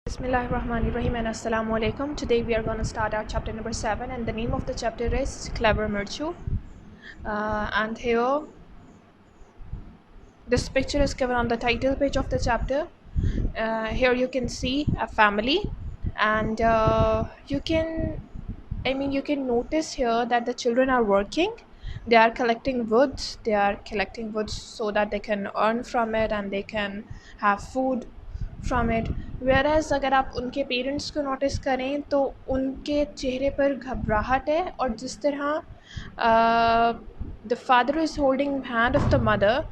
Bismillahirrahmanirrahim and Assalamu alaikum. Today we are going to start our chapter number 7 and the name of the chapter is Clever Mirchu. And here this picture is given on the title page of the chapter. Here you can see a family and you can notice here that the children are working. They are collecting woods. They are collecting woods so that they can earn from it and they can have food from it. Whereas अगर आप उनके parents को notice करें तो उनके चेहरे पर घबराहट है और जिस तरह the father is holding hand of the mother,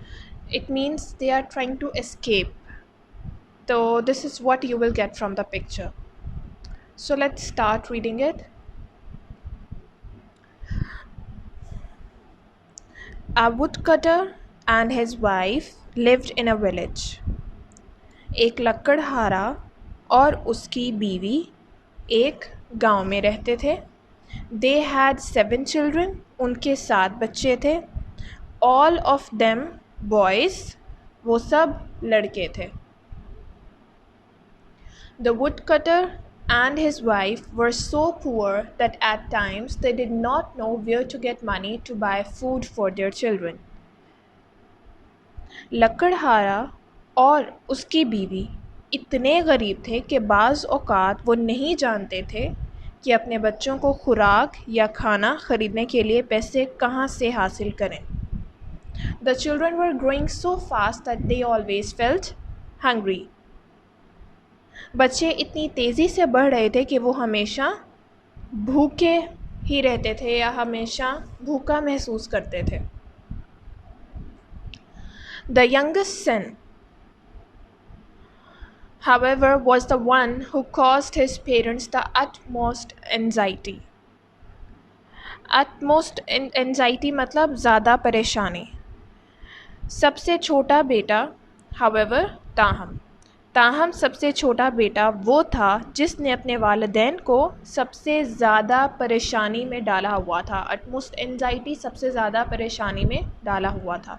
it means they are trying to escape. So this is what you will get from the picture. So let's start reading it. A woodcutter and his wife lived in a village. एक लकड़हारा और उसकी बीवी एक गांव में रहते थे. They had 7 children. उनके 7 बच्चे थे. All of them boys. वो सब लड़के थे. The woodcutter and his wife were so poor that at times they did not know where to get money to buy food for their children. लकड़हारा और उसकी बीवी इतने गरीब थे कि बाज़ औक़ात वो नहीं जानते थे कि अपने बच्चों को खुराक या खाना ख़रीदने के लिए पैसे कहाँ से हासिल करें. The children were growing so fast that they always felt hungry. बच्चे इतनी तेज़ी से बढ़ रहे थे कि वो हमेशा भूखे ही रहते थे या हमेशा भूखा महसूस करते थे. The youngest son, however, was the one who caused his parents the utmost anxiety. Utmost anxiety मतलब ज़्यादा परेशानी. सबसे छोटा बेटा, however, ताहम सबसे छोटा बेटा वो था जिसने अपने वालिदैन को सबसे ज़्यादा परेशानी में डाला हुआ था. अटमोस्ट एंजाइटी सबसे ज़्यादा परेशानी में डाला हुआ था.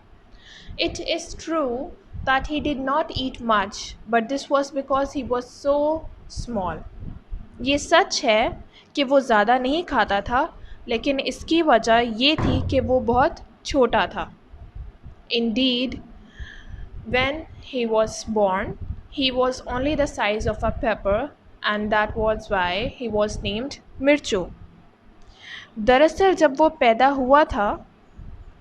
It is true that he did not eat much, but this was because he was so small. ये सच है कि वो ज़्यादा नहीं खाता था, लेकिन इसकी वजह ये थी कि वो बहुत छोटा था. Indeed, when he was born, he was only the size of a pepper, and that was why he was named मिर्चू. दरअसल जब वो पैदा हुआ था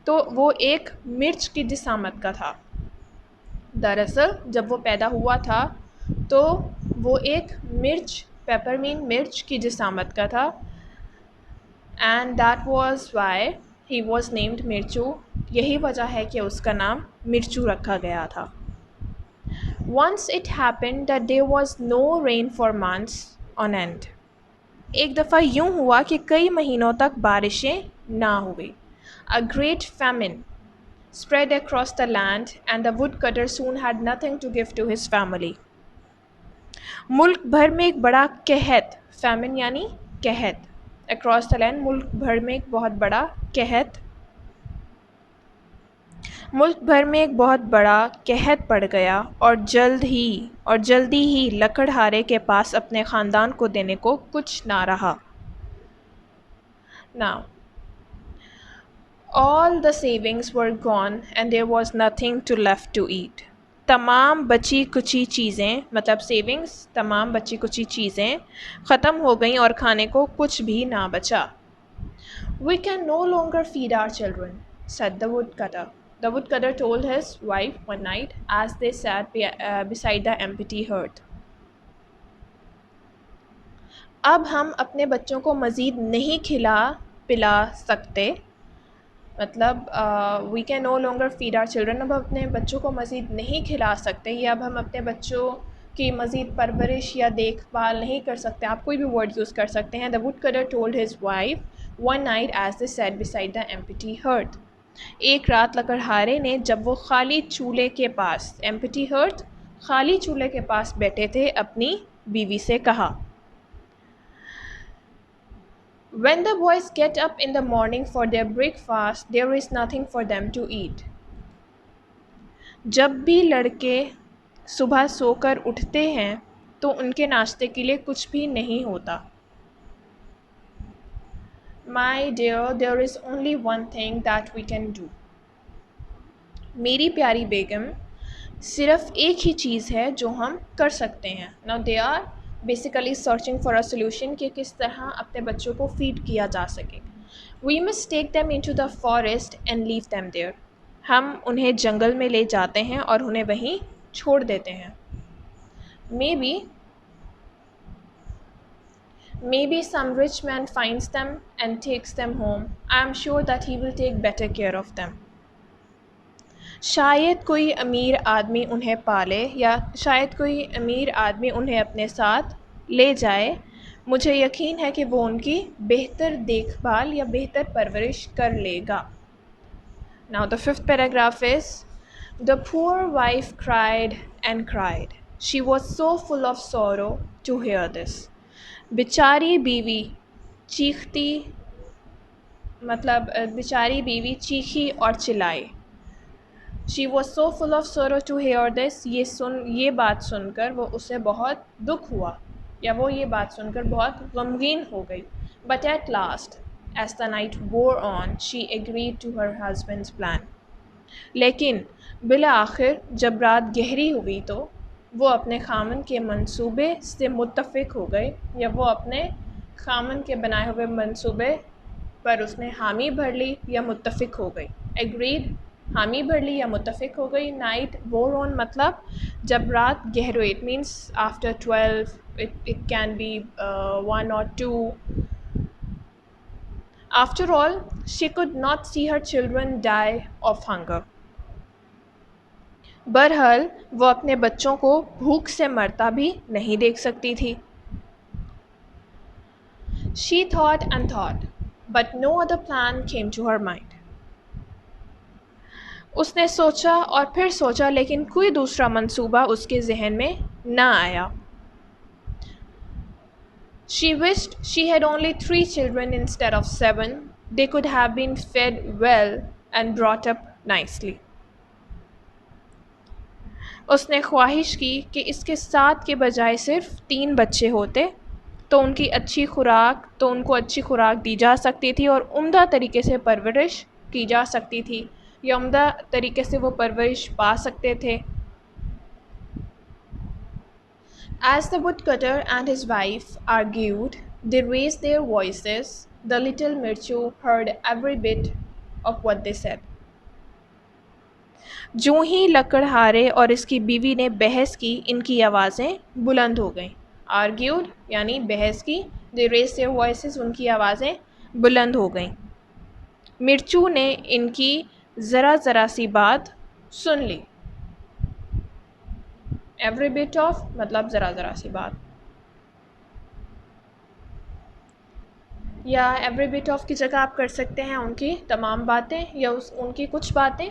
तो वो एक मिर्च की जिसामत का था. दरअसल जब वो पैदा हुआ था तो वो एक मिर्च, पेपर मीन मिर्च की जिसामत का था. And that was why he was named Mirchu. यही वजह है कि उसका नाम मिर्चू रखा गया था. Once it happened that there was no rain for months on end. एक दफ़ा यूँ हुआ कि कई महीनों तक बारिशें ना हुई. A great famine spread across the land and the woodcutter soon had nothing to give to his family. मुल्क भर में एक बड़ा कहत, famine यानी कहत, across the land मुल्क भर में एक बहुत बड़ा कहत, मुल्क भर में एक बहुत बड़ा कहत पड़ गया और जल्दी ही लकड़हारे के पास अपने ख़ानदान को देने को कुछ ना रहा. Now, all the savings were gone and there was nothing to left to eat. तमाम बची कुची चीज़ें मतलब सेविंग्स, तमाम बची कुची चीज़ें ख़त्म हो गईं और खाने को कुछ भी ना बचा. We can no longer feed our children, said the woodcutter. The woodcutter told his wife one night as they sat beside the empty hearth. अब हम अपने बच्चों को मज़ीद नहीं खिला पिला सकते. मतलब we can no longer feed our children. अब अपने बच्चों को मज़ीद नहीं खिला सकते या अब हम अपने बच्चों की मज़ीद परवरिश या देखभाल नहीं कर सकते. आप कोई भी वर्ड यूज़ कर सकते हैं. The woodcutter told his wife one night as they sat beside the empty hearth. एक रात लकड़हारे ने जब वो खाली चूल्हे के पास, एम्प्टी हर्थ, खाली चूल्हे के पास बैठे थे, अपनी बीवी से कहा. When the boys get up in the morning for their breakfast, there is nothing for them to eat. जब भी लड़के सुबह सोकर उठते हैं तो उनके नाश्ते के लिए कुछ भी नहीं होता। My dear, there is only one thing that we can do. मेरी प्यारी बेगम, सिर्फ एक ही चीज़ है जो हम कर सकते हैं। Now they are basically searching for a solution कि किस तरह अपने बच्चों को फीड किया जा सके। We must take them into the forest and leave them there. हम उन्हें जंगल में ले जाते हैं और उन्हें वहीं छोड़ देते हैं। Maybe some rich man finds them and takes them home. I am sure that he will take better care of them. शायद कोई अमीर आदमी उन्हें पाले या शायद कोई अमीर आदमी उन्हें अपने साथ ले जाए। मुझे यकीन है कि वो उनकी बेहतर देखभाल या बेहतर परवरिश कर लेगा। Now the fifth paragraph is, the poor wife cried and cried. She was so full of sorrow to hear this. बेचारी बीवी चीखती मतलब बेचारी बीवी चीखी और चिल्लाई। She was so full of sorrow to hear this. ये बात सुनकर वो उसे बहुत दुख हुआ या वो ये बात सुनकर बहुत गमगीन हो गई। But at last, as the night wore on, she agreed to her husband's plan. लेकिन बिला आखिर जब रात गहरी हुई तो वो अपने खामन के मंसूबे से मुत्तफ़िक हो गई या वो अपने खामन के बनाए हुए मंसूबे पर उसने हामी भर ली या मुत्तफ़िक हो गई। एग्रीड हामी भर ली या मुत्तफ़िक हो गई। नाइट वोर ऑन मतलब जब रात गहर हुई, it means after 12, it can be 1 or 2. After all, she could not see her children die of hunger. बहरहाल वो अपने बच्चों को भूख से मरता भी नहीं देख सकती थी। She thought and thought, but no other plan came to her mind. उसने सोचा और फिर सोचा लेकिन कोई दूसरा मंसूबा उसके जहन में ना आया। She wished she had only 3 children instead of 7. They could have been fed well and brought up nicely. उसने ख्वाहिश की कि इसके 7 के बजाय सिर्फ 3 बच्चे होते तो उनको अच्छी खुराक दी जा सकती थी और उम्दा तरीके से परवरिश की जा सकती थी या उम्दा तरीके से वो परवरिश पा सकते थे। As the woodcutter and his wife argued, they raised their voices. The little Mirchu heard every bit of what they said. जो ही लकड़हारे और इसकी बीवी ने बहस की, इनकी आवाज़ें बुलंद हो गईं। आर्ग्यूड यानी बहस की, दे रेज देयर वॉइसेस, उनकी आवाज़ें बुलंद हो गईं। मिर्चू ने इनकी ज़रा सी बात सुन ली। एवरी बिट ऑफ मतलब ज़रा सी बात, या एवरी बिट ऑफ की जगह आप कर सकते हैं उनकी तमाम बातें या उनकी कुछ बातें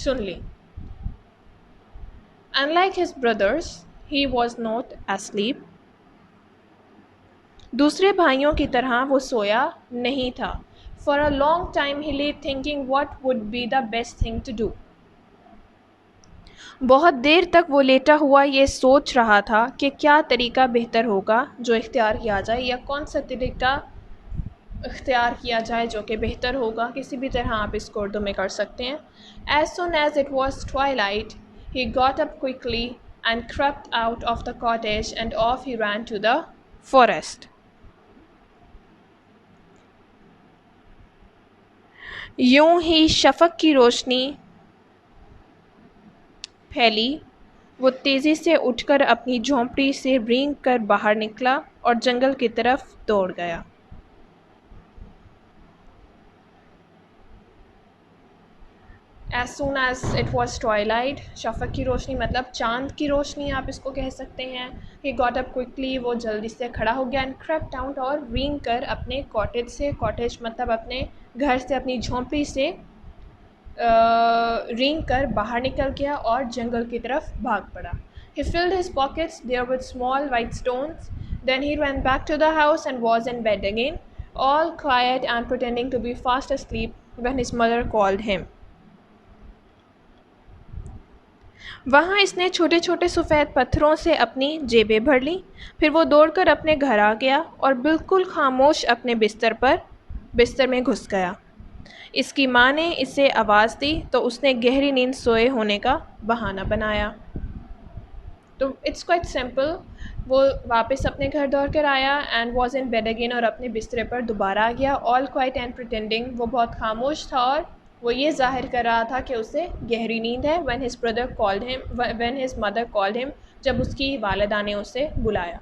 सुन ली। Unlike his brothers, he was not asleep. दूसरे भाइयों की तरह वो सोया नहीं था। For a long time he lay thinking what would be the best thing to do. बहुत देर तक वो लेटा हुआ ये सोच रहा था कि क्या तरीका बेहतर होगा जो इख्तियार किया जाए या कौन सा तरीका इख्तियार किया जाए जो कि बेहतर होगा। किसी भी तरह आप इसको उर्दू में कर सकते हैं। As soon as it was twilight, he got up quickly and crept out of the cottage and off he ran to the forest. यूं ही शफक की रोशनी फैली, वो तेज़ी से उठकर अपनी झोंपड़ी से रेंग कर बाहर निकला और जंगल की तरफ दौड़ गया। As soon as it was twilight, शफ़क़ की रोशनी मतलब चाँद की रोशनी आप इसको कह सकते हैं। He got up quickly, वो जल्दी से खड़ा हो गया and crept out और रेंग कर अपने कॉटेज से, कॉटेज मतलब अपने घर से, अपनी झोंपड़ी से रेंग कर बाहर निकल गया और जंगल की तरफ भाग पड़ा। He filled his pockets there with small white stones. Then he ran back to the house and was in bed again, all quiet and pretending to be fast asleep when his mother called him. वहाँ इसने छोटे छोटे सफ़ेद पत्थरों से अपनी जेबें भर लीं। फिर वो दौड़कर अपने घर आ गया और बिल्कुल खामोश अपने बिस्तर में घुस गया। इसकी माँ ने इसे आवाज़ दी तो उसने गहरी नींद सोए होने का बहाना बनाया। तो इट्स क्वाइट सिंपल। वो वापस अपने घर दौड़ कर आया and was in bed again, और अपने बिस्तरे पर दोबारा आ गया, ऑल क्वाइट एंड प्रिटेंडिंग। वो बहुत खामोश था और वो ये जाहिर कर रहा था कि उसे गहरी नींद है। When his mother called him, जब उसकी वालिदा ने उसे बुलाया।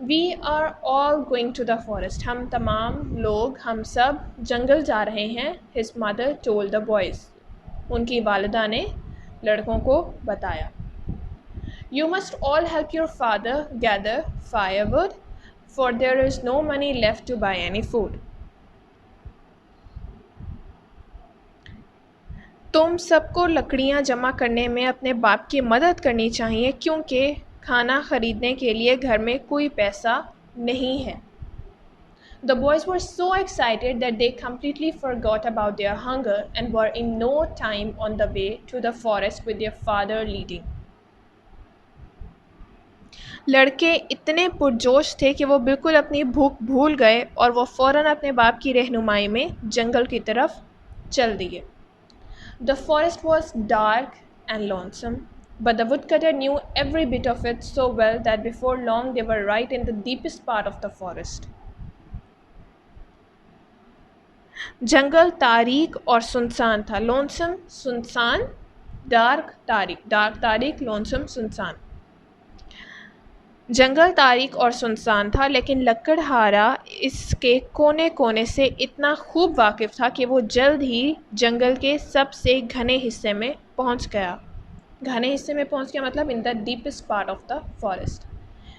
We are all going to the forest, हम तमाम लोग, हम सब जंगल जा रहे हैं। His mother told the boys, उनकी वालिदा ने लड़कों को बताया। You must all help your father gather firewood, for there is no money left to buy any food. तुम सबको लकड़ियाँ जमा करने में अपने बाप की मदद करनी चाहिए, क्योंकि खाना खरीदने के लिए घर में कोई पैसा नहीं है। The boys were so excited that they completely forgot about their hunger and were in no time on the way to the forest with their father leading. लड़के इतने पुरजोश थे कि वो बिल्कुल अपनी भूख भूल गए और वो फ़ौरन अपने बाप की रहनुमाई में जंगल की तरफ चल दिए। The forest was dark and lonesome, but the woodcutter knew every bit of it so well that before long they were right in the deepest part of the forest. जंगल तारीक और सुनसान था। लोनसम सुनसान, डार्क तारीक, lonesome सुनसान। जंगल तारीक और सुनसान था, लेकिन लकड़हारा इसके कोने कोने से इतना खूब वाकिफ़ था कि वो जल्द ही जंगल के सबसे घने हिस्से में पहुंच गया। मतलब in the deepest part of the forest.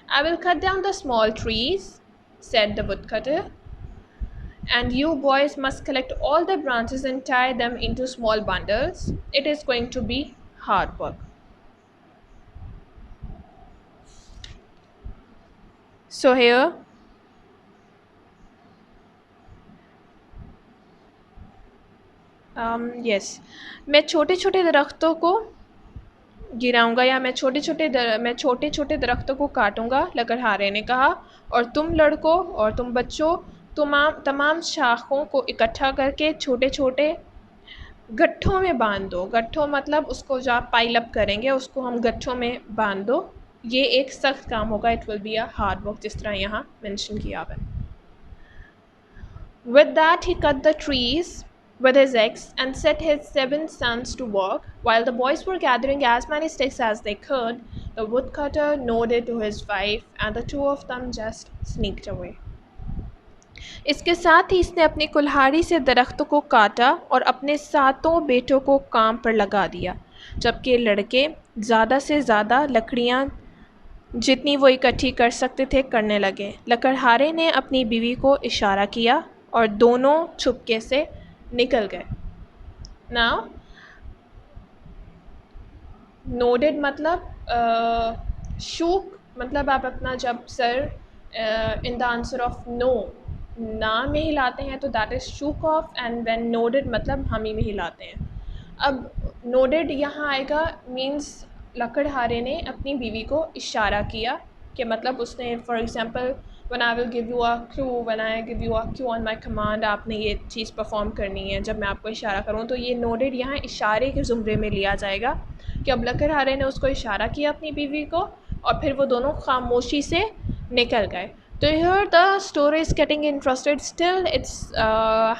I will cut down the small trees, said the woodcutter, and you boys must collect all the branches and tie them into small bundles. It is going to be hard work. So here yes, मैं छोटे छोटे दरख्तों को गिराऊंगा, या मैं छोटे छोटे दरख्तों को काटूंगा, लकड़हारे ने कहा, और तुम लड़कों और तुम बच्चों तमाम शाखों को इकट्ठा करके छोटे छोटे गट्ठों में बांध दो। गट्ठों मतलब उसको जो आप पाइल अप करेंगे उसको हम गट्ठों में बांध दो। ये एक सख्त काम होगा, it will be a hard work, जिस तरह यहाँ मेंशन किया हुआ है। With that he cut the trees with his axe and set his 7 sons to work. While the boys were gathering as many sticks as they could, the woodcutter nodded to his wife and the two of them just sneaked away. इसके साथ ही इसने अपनी कुल्हाड़ी से दरख्तों को काटा और अपने 7 बेटों को काम पर लगा दिया, जबकि लड़के ज़्यादा से ज़्यादा लकड़ियाँ जितनी वो इकट्ठी कर सकते थे करने लगे। लकड़हारे ने अपनी बीवी को इशारा किया और दोनों छुपके से निकल गए। नाउ नोडेड मतलब शूक, मतलब आप अपना जब सर in the answer of no ना में हिलाते हैं तो that is shook off, and when nodded मतलब हम ही में हिलाते हैं। अब नोडेड यहाँ आएगा मीन्स लकड़हारे ने अपनी बीवी को इशारा किया, कि मतलब उसने for example when I will give you a clue, when I give you a cue on my command, आपने ये चीज़ परफॉर्म करनी है जब मैं आपको इशारा करूँ, तो ये नोडेड यहाँ इशारे के ज़ुमरे में लिया जाएगा कि अब लकड़हारे ने उसको इशारा किया अपनी बीवी को और फिर वो दोनों खामोशी से निकल गए। तो here the story is getting interested, still it's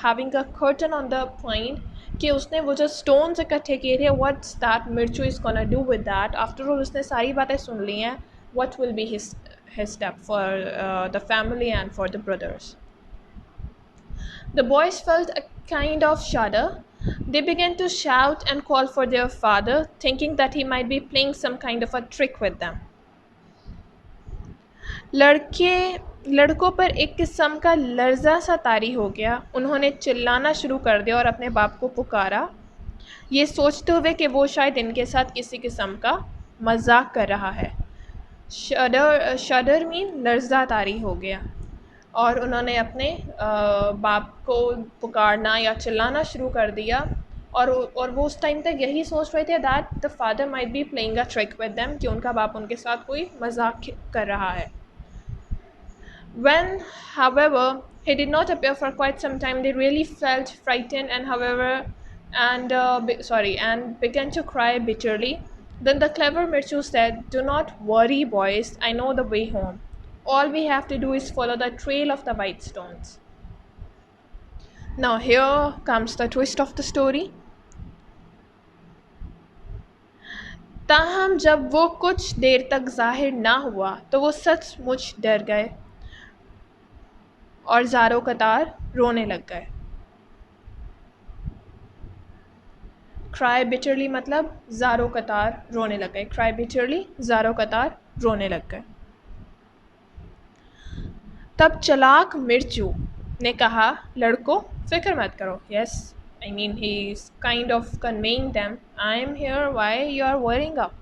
having a curtain on the point कि उसने वो जो स्टोन्स इकट्ठे किए थे, what's that मिर्चू is gonna do with that, after all उसने सारी बातें सुन ली हैं, what will be his step for the family and for the brothers. The boys felt a kind of shudder. They began to shout and call for their father, thinking that he might be playing some kind of a trick with them. लड़कों पर एक किस्म का लर्जा सा तारी हो गया। उन्होंने चिल्लाना शुरू कर दिया और अपने बाप को पुकारा, ये सोचते हुए कि वो शायद इनके साथ किसी किस्म का मजाक कर रहा है। शडर मीन लर्जा तारी हो गया, और उन्होंने अपने बाप को पुकारना या चिल्लाना शुरू कर दिया और वो उस टाइम तक यही सोच रहे थे that the father might be playing a trick with them, कि उनका बाप उनके साथ कोई मजाक कर रहा है. When, however, he did not appear for quite some time, they really felt frightened and began to cry bitterly. Then the clever Mirchu said, "Do not worry, boys. I know the way home. All we have to do is follow the trail of the white stones." Now here comes the twist of the story. ताहम जब वो कुछ देर तक जाहिर ना हुआ तो वो सचमुच डर गए और ज़ारो कतार रोने लग गए. क्राई बिटरली मतलब ज़ारो कतार रोने लग गए. क्राई बिटरली ज़ारो कतार रोने लग गए. तब चलाक मिर्चू ने कहा, लड़कों फिक्र मत करो. Yes, I mean he's kind of conveying them, I am here, why you are worrying up.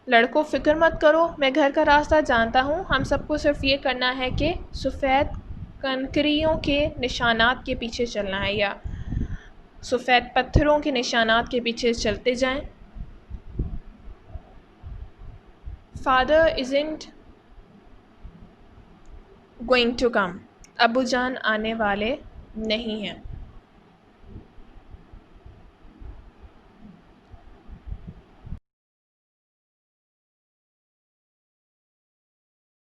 लड़कों फिक्र मत करो, मैं घर का रास्ता जानता हूँ. हम सबको सिर्फ ये करना है कि सफ़ेद कंकरियों के निशानात के पीछे चलना है, या सफ़ेद पत्थरों के निशानात के पीछे चलते जाएं. Father isn't going to come, अबू जान आने वाले नहीं हैं.